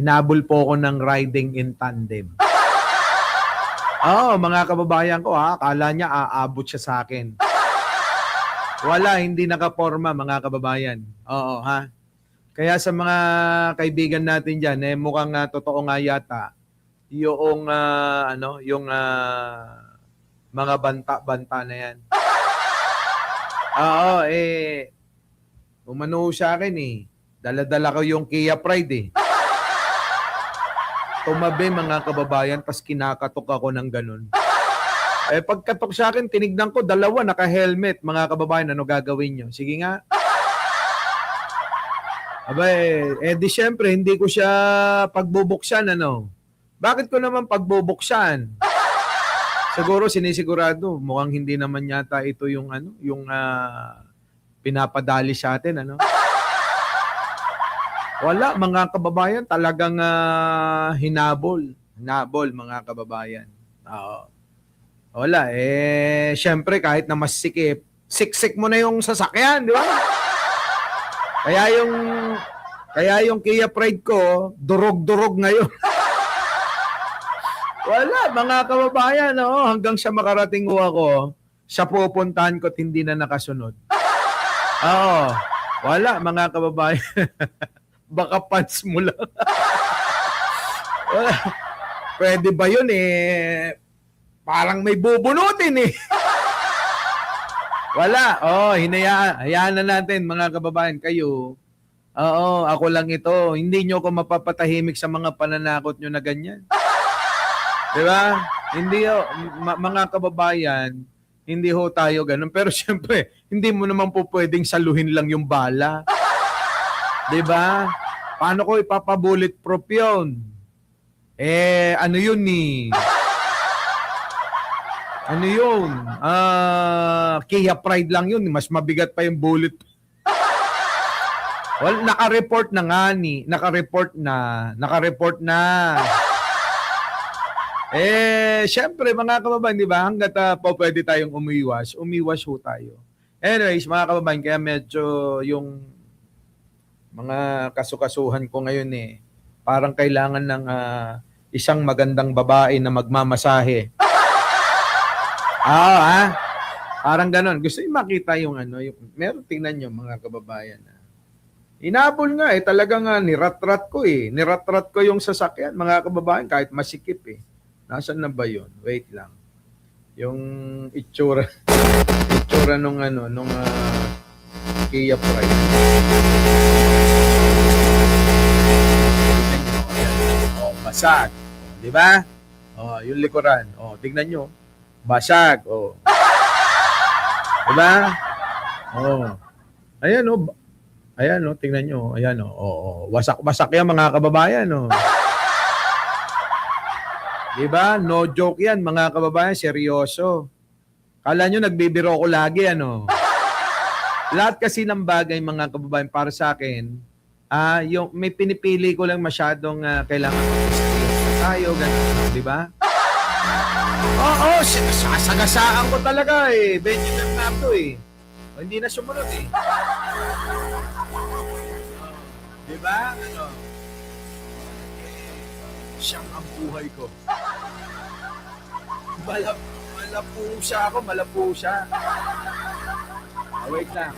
hinabol po ako ng riding in tandem. Oo, mga kababayan ko ha, akala niya aabot siya sa akin. Wala, hindi nakaporma mga kababayan. Oo ha. Kaya sa mga kaibigan natin diyan, mukhang totoo nga yata yung yung mga banta-banta na yan. Oo, umano sa akin Dala-dala ko yung Kia Pride Tumabi mga kababayan, tas kinakatok ako ng ganun. Pagkatok sa akin, tinignan ko, dalawa, naka-helmet. Mga kababayan, ano gagawin nyo? Sige nga. Di syempre, hindi ko siya pagbubuksan, Bakit ko naman pagbubuksan? Siguro, sinisigurado, mukhang hindi naman yata ito yung, pinapadali sa atin, Wala, mga kababayan, talagang hinabol. Hinabol, mga kababayan. Oo. Wala, syempre kahit na mas sikip, siksik mo na yung sasakyan, di ba? Kaya yung Kia Pride ko, durog-durog ngayon. Wala, mga kababayan, hanggang siya makarating ko ako, siya pupuntahan ko at hindi na nakasunod. Oo. Wala, mga kababayan. Baka pants mo lang. Pwede ba yun parang may bubunutin Wala. Hayaan na natin mga kababayan. Kayo, ako lang ito. Hindi nyo ako mapapatahimik sa mga pananakot nyo na ganyan. Diba? Hindi mga kababayan, hindi ho tayo ganun. Pero siyempre, hindi mo naman po pwedeng saluhin lang yung bala. Diba? Paano ko ipapabulletproof yun? Ano yun Ano yun? Kia Pride lang yun. Mas mabigat pa yung bullet. Well, naka-report na nga Naka-report na. Syempre mga kababayan, di ba? Hanggat po pwede tayong umiwas ho tayo. Anyways, mga kababayan, kaya medyo yung mga kasukasuhan ko ngayon parang kailangan ng isang magandang babae na magmamasahe. Parang ganon. Gusto niyo makita yung meron, tingnan niyo mga kababayan. Inabol nga talagang nirat-rat ko Nirat-rat ko yung sasakyan, mga kababayan, kahit masikip Nasaan na ba yun? Wait lang. Yung itsura nung Kia Pride. Basag. Di ba? Yung likuran. Tingnan nyo. Basag. Di ba? Ayan Ayan tingnan nyo. Ayan wasak-wasak yan mga kababayan Di ba? No joke yan mga kababayan. Seryoso. Kala nyo nagbibiro ko lagi Lahat kasi ng bagay mga kababayan para sa akin, yung may pinipili ko lang masyadong kailangan tayo, ganun, di ba? Sasagasaan ko talaga Benjamin Bernardo hindi na sumunod Di ba? Siyang ang buhay ko. Malapusa. Wait lang.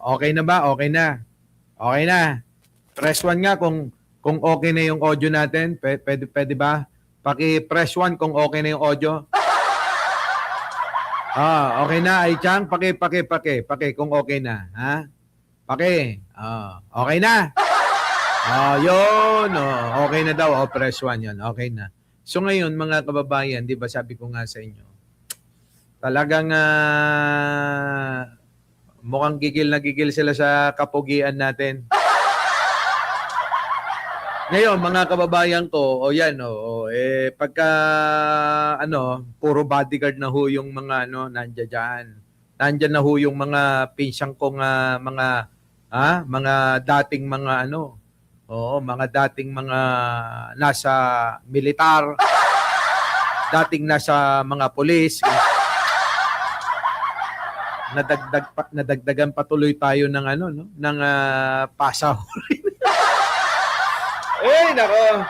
Okay na ba? Okay na. Okay na. Press 1 nga kung okay na yung audio natin. Pwede ba? Paki-press 1 kung okay na yung audio. Okay na. Ay, Chang, paki kung okay na. Ha? Paki. Okay na. Yun. Okay na daw. Press 1 yun. Okay na. So ngayon, mga kababayan, di ba sabi ko nga sa inyo, talagang mukhang gigil na gigil sila sa kapugian natin. Ngayon, mga kababayan ko, pagka puro bodyguard na ho yung mga nandiyan dyan. Nandiyan na ho yung mga pinsang kong mga dating mga mga dating mga nasa militar, dating nasa mga pulis. nadagdagan patuloy tayo ng ano, no? Ng pasaw. Nako.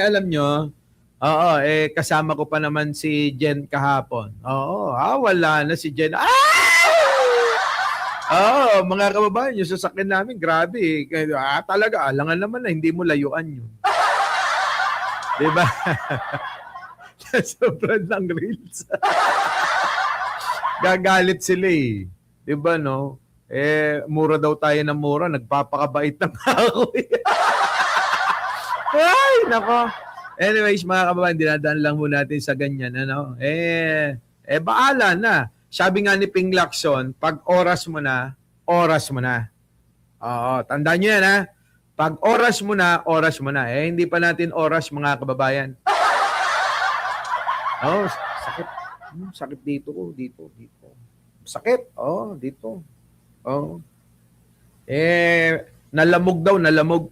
Alam nyo, oo, kasama ko pa naman si Jen kahapon. Oo, wala na si Jen. Mga kababayan, yung sasakyan namin, grabe. Talaga, alangan naman na hindi mo layuan yun. Diba? Sobrang lang reels. Gagalit sila eh. Diba, no? Mura daw tayo ng mura, nagpapakabait ng ako. Ay, nako. Anyways, mga kababayan, dinadaan lang mo natin sa ganyan, ano? Baala na. Sabi nga ni Ping Lacson, pag oras mo na, oras mo na. Oo, tandaan nyo yan, ha? Pag oras mo na, oras mo na. Hindi pa natin oras, mga kababayan. Sakit. Sakit dito ko, dito. Sakit, dito. Nalamog daw, nalamog.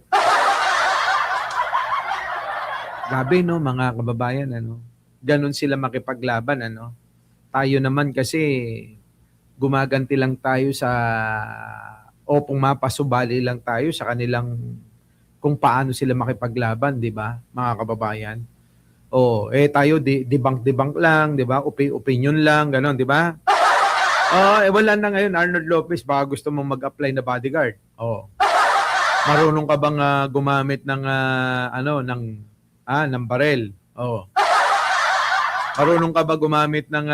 Grabe, no, mga kababayan, ano? Ganon sila makipaglaban, ano? Tayo naman kasi gumaganti lang tayo pumapasubali lang tayo sa kanilang kung paano sila makipaglaban, di ba, mga kababayan? Tayo debunk lang, di ba? Opinion lang, ganon, di ba? Wala na ngayon, Arnold Lopez, baka gusto mong mag-apply na bodyguard. Marunong ka bang gumamit ng ng barel? Marunong ka ba gumamit ng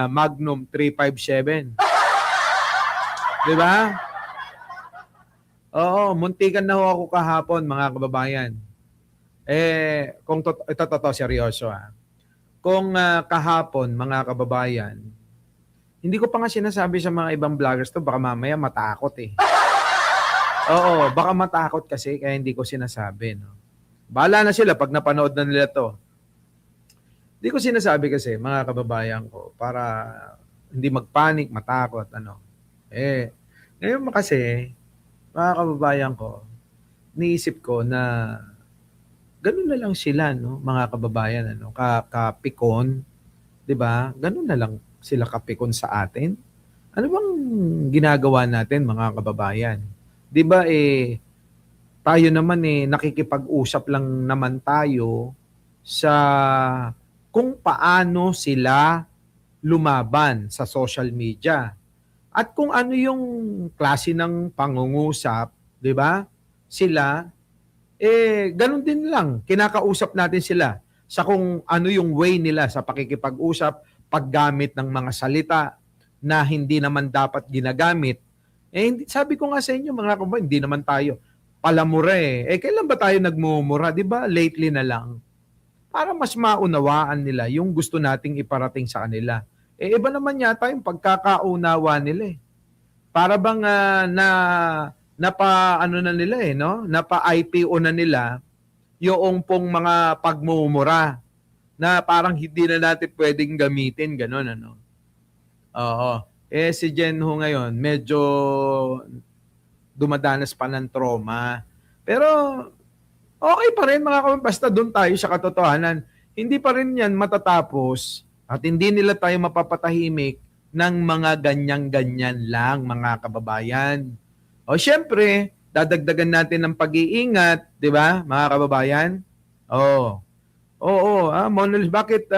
Magnum 357? 'Di ba? Muntikan na ako kahapon, mga kababayan. Kung ito totoo seryoso Kung kahapon, mga kababayan, hindi ko pa nga sinasabi sa mga ibang vloggers to, baka mamaya matakot eh. Baka matakot kasi kaya hindi ko sinasabi, no. Bahala na sila pag napanood na nila to. Hindi ko sinasabi kasi, mga kababayan ko, para hindi magpanik, matakot, ano. Ngayon kasi, mga kababayan ko, niisip ko na ganun na lang sila, no, mga kababayan, ano, kapikon, 'di ba? Ganun na lang sila kapikon sa atin. Ano bang ginagawa natin, mga kababayan? 'Di ba tayo naman nakikipag-usap lang naman tayo sa kung paano sila lumaban sa social media. At kung ano yung klase ng pangungusap, 'di ba? Sila ganun din lang. Kinakausap natin sila sa kung ano yung way nila sa pakikipag-usap, paggamit ng mga salita na hindi naman dapat ginagamit. Sabi ko nga sa inyo, mga kababayan, hindi naman tayo palamura kailan ba tayo nagmumura? Di ba? Lately na lang. Para mas maunawaan nila yung gusto nating iparating sa kanila. Iba naman yata yung pagkakaunawa nila Para bang na nila no? Napa-IPO na nila yung pong mga pagmumura na parang hindi na natin pwedeng gamitin, gano'n, ano. Si Jen Ho ngayon, medyo dumadanas pa ng trauma. Pero, okay pa rin, mga kababayan, basta doon tayo sa katotohanan. Hindi pa rin yan matatapos at hindi nila tayo mapapatahimik ng mga ganyan-ganyan lang, mga kababayan. Siyempre, dadagdagan natin ng pag-iingat, di ba, mga kababayan? Mona Luis, bakit,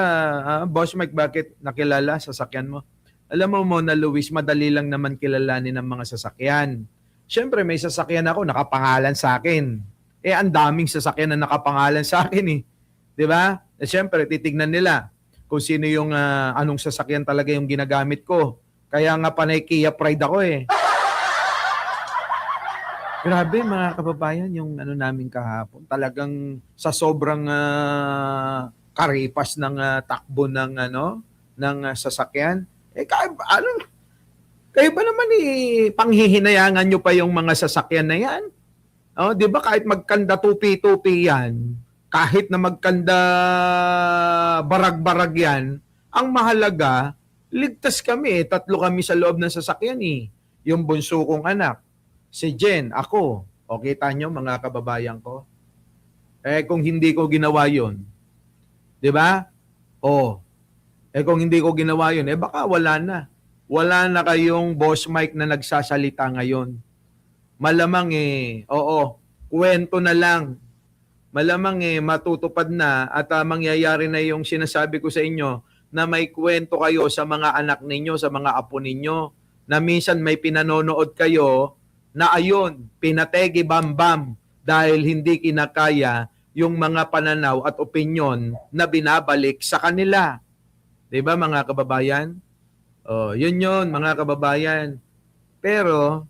Boss Mike, bakit nakilala sasakyan mo? Alam mo, Mona Luis, madali lang naman kilalanin ng mga sasakyan. Siyempre, may sasakyan ako, nakapangalan sa akin. Ang daming sasakyan na nakapangalan sa akin Di ba? Siyempre, titignan nila kung sino yung, anong sasakyan talaga yung ginagamit ko. Kaya nga panay Kia Pride ako Grabe, mga kababayan, yung ano namin kahapon. Talagang sa sobrang karipas ng takbo ng sasakyan. Kayo ba naman panghihinayangan nyo pa yung mga sasakyan na yan? 'Di ba kahit magkanda tupi-tupi yan, kahit na magkanda barag-barag yan, ang mahalaga, ligtas kami. 3 kami sa loob ng sasakyan Yung bunso kong anak, si Jen, ako. Kita nyo, mga kababayan ko? Kung hindi ko ginawa yun, di ba? Kung hindi ko ginawa yun, baka wala na. wala na kayong boss Mike na nagsasalita ngayon. Malamang oo, kwento na lang. Malamang matutupad na at mangyayari na yung sinasabi ko sa inyo na may kwento kayo sa mga anak ninyo, sa mga apo ninyo, na minsan may pinanonood kayo na ayun, pinategi bam-bam dahil hindi kinakaya yung mga pananaw at opinyon na binabalik sa kanila. 'Di ba mga kababayan? Oh, yun mga kababayan. Pero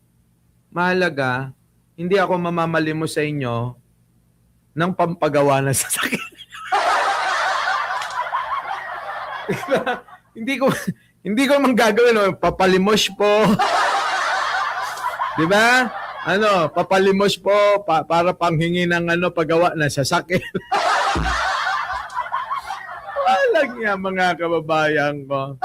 mahalaga, hindi ako mamamalimos sa inyo ng pampagawa ng sasakyan. hindi ko man gagawin, papalimos po. 'Di ba? Papalimos po para panghingi ng paggawa ng sasakyan. Walang yan mga kababayan ko.